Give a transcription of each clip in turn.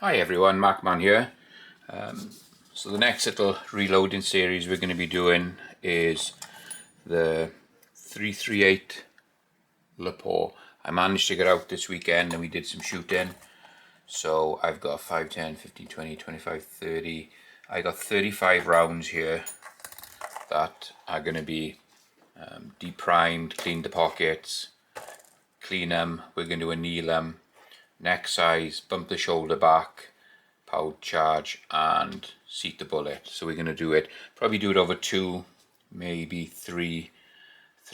Hi everyone, Markman here. So the next little reloading series we're going to be doing is the 338 lupua. I managed to get out this weekend and we did some shooting. So I've got 5, 10, 15, 20, 25, 30. I got 35 rounds here that are going to be deprimed, clean the pockets, clean them. We're going to anneal them, neck size, bump the shoulder back, powered charge, and seat the bullet. So we're going to do it, probably do it over 2, maybe 3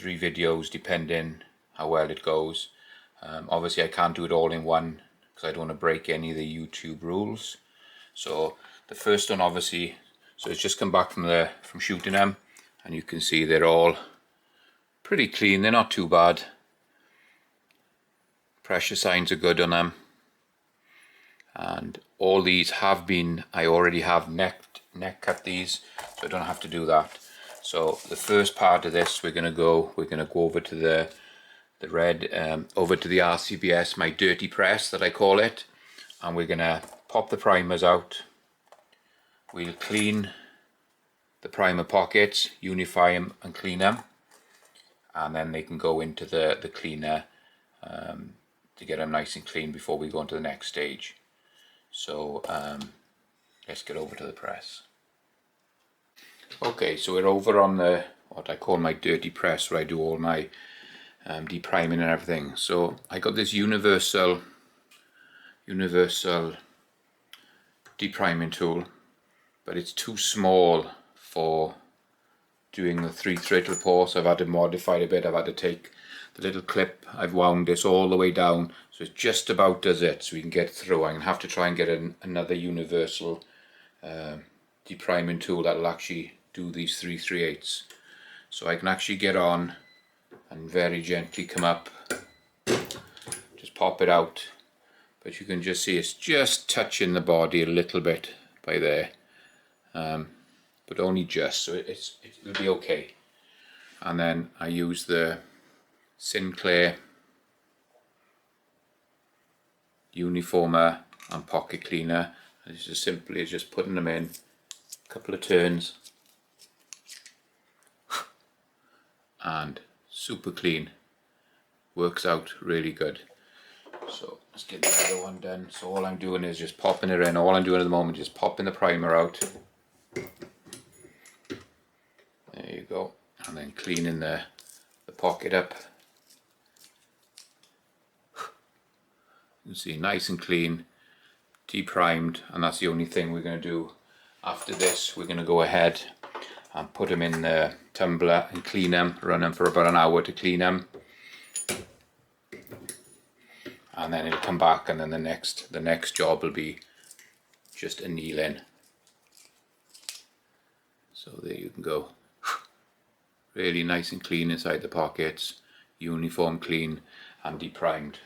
videos, depending how well it goes. Obviously I can't do it all in one because I don't want to break any of the YouTube rules. So the first one, obviously, so it's just come back from shooting them, and you can see they're all pretty clean. They're not too bad. Pressure signs are good on them, and all these have been, I already have neck cut these, so I don't have to do that. So the first part of this, we're gonna go over to the red, over to the RCBS, my dirty press that I call it, and we're gonna pop the primers out. We'll clean the primer pockets, unify them and clean them, and then they can go into the cleaner to get them nice and clean before we go into the next stage. So let's get over to the press. Okay, so we're over on the, what I call my dirty press, where I do all my depriming and everything. So I got this universal depriming tool, but it's too small for doing the 3-thread lupua, so I've had to modify it a bit. I've had to take the little clip, I've wound this all the way down, so it just about does it, so we can get through. I'm going to have to try and get another universal depriming tool that will actually do these 3/3/8. So I can actually get on and very gently come up, just pop it out, but you can just see it's just touching the body a little bit by there, but only just, so it'll be okay. And then I use the Sinclair uniformer and pocket cleaner, and it's as simply as just putting them in, a couple of turns, and super clean, works out really good. So let's get the other one done. So all I'm doing is just popping it in. All I'm doing at the moment is just popping the primer out, there you go, and then cleaning the pocket up. You can see nice and clean, deprimed, and that's the only thing we're going to do. After this, we're going to go ahead and put them in the tumbler and clean them, run them for about an hour to clean them, and then it'll come back, and then the next job will be just annealing. So there you can go, really nice and clean inside the pockets, uniform clean and deprimed.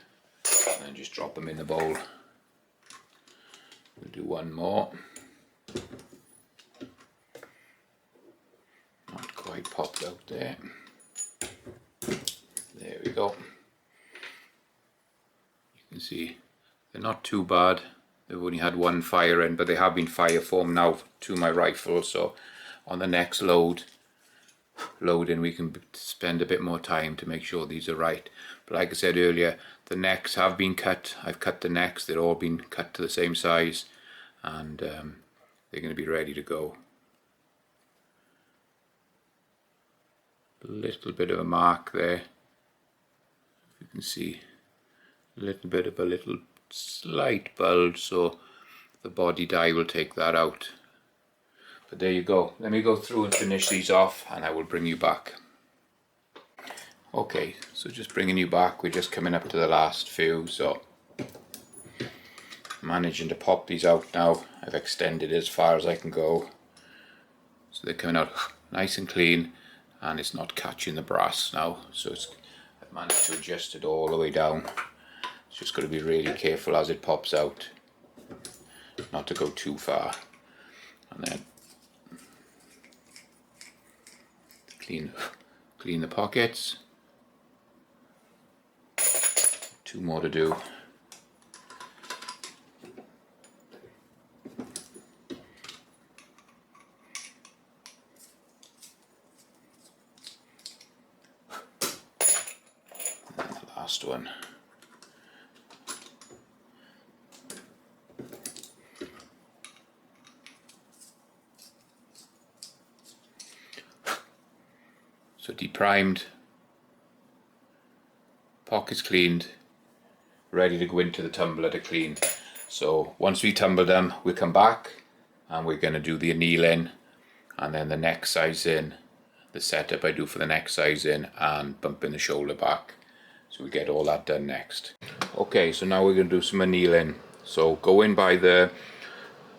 And then just drop them in the bowl. We'll do one more. Not quite popped out there. There we go. You can see they're not too bad. They've only had one fire in, but they have been fire foamed now to my rifle, so on the next loading we can spend a bit more time to make sure these are right. But like I said earlier, the necks have been cut. I've cut the necks, they're all been cut to the same size, and they're going to be ready to go. A little bit of a mark there, you can see a little bit of a little slight bulge, so the body dye will take that out. But there you go. Let me go through and finish these off, and I will bring you back. Okay, so just bringing you back, we're just coming up to the last few, so managing to pop these out now. I've extended as far as I can go, so they're coming out nice and clean, and it's not catching the brass now, so I've managed to adjust it all the way down. It's just got to be really careful as it pops out, not to go too far. And then clean the pockets. 2 more to do. last one. So deprimed, pockets cleaned, ready to go into the tumbler to clean. So once we tumble them, we'll come back and we're going to do the annealing and then the neck sizing, the setup I do for the neck sizing and bumping the shoulder back. So we get all that done next. Okay, so now we're going to do some annealing. So going by the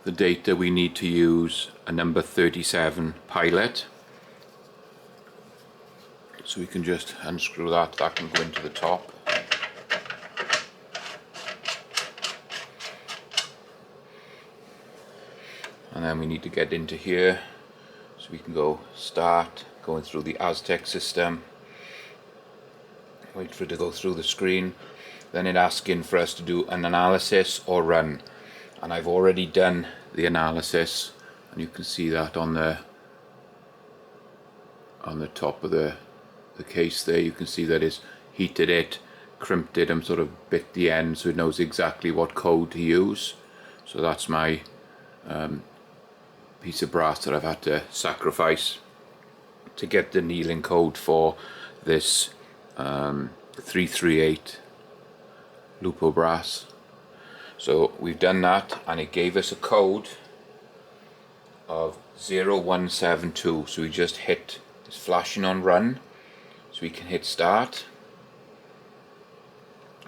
data, we need to use a number 37 pilot. So we can just unscrew that can go into the top. And then we need to get into here, so we can go start going through the Aztec system, wait for it to go through the screen, then it asking for us to do an analysis or run. And I've already done the analysis, and you can see that on the top of the case there. You can see that it's heated it, crimped it, and sort of bit the end so it knows exactly what code to use. So that's my piece of brass that I've had to sacrifice to get the annealing code for this 338 lupua brass. So we've done that, and it gave us a code of 0172. So we just hit, it's flashing on run, so we can hit start.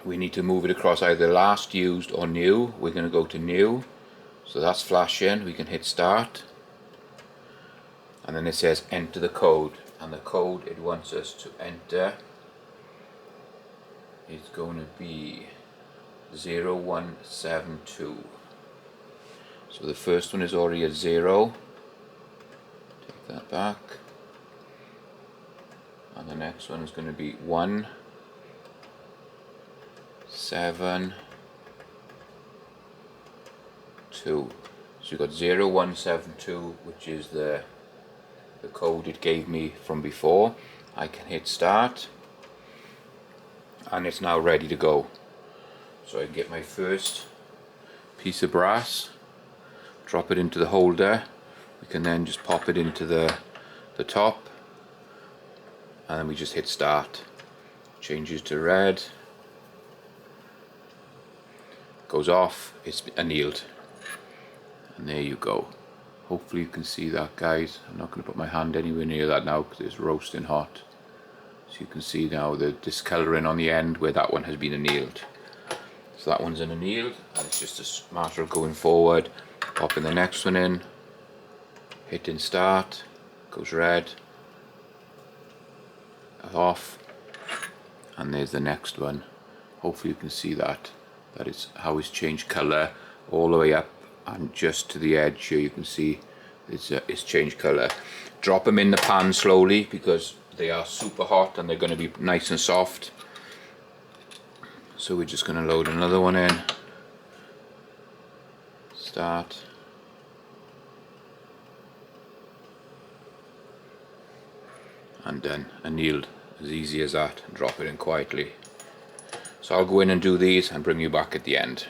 We need to move it across either last used or new. We're going to go to new, so that's flashing. We can hit start, and then it says enter the code, and the code it wants us to enter is going to be 0172. So the first one is already a 0. Take that back. And the next one is going to be 1 7 2. So you've got 0172, which is the code it gave me from before. I can hit start, and it's now ready to go. So I can get my first piece of brass, drop it into the holder. We can then just pop it into the top, and then we just hit start. Changes to red, goes off, it's annealed, and there you go. Hopefully you can see that, guys. I'm not going to put my hand anywhere near that now because it's roasting hot. So you can see now the discolouring on the end where that one has been annealed. So that one's annealed, and it's just a matter of going forward, popping the next one in, hitting start, goes red, off, and there's the next one. Hopefully you can see that is how it's changed colour all the way up, and just to the edge here you can see it's changed colour. Drop them in the pan slowly because they are super hot and they're going to be nice and soft. So we're just going to load another one in, start, and then annealed. As easy as that. Drop it in quietly. So I'll go in and do these and bring you back at the end.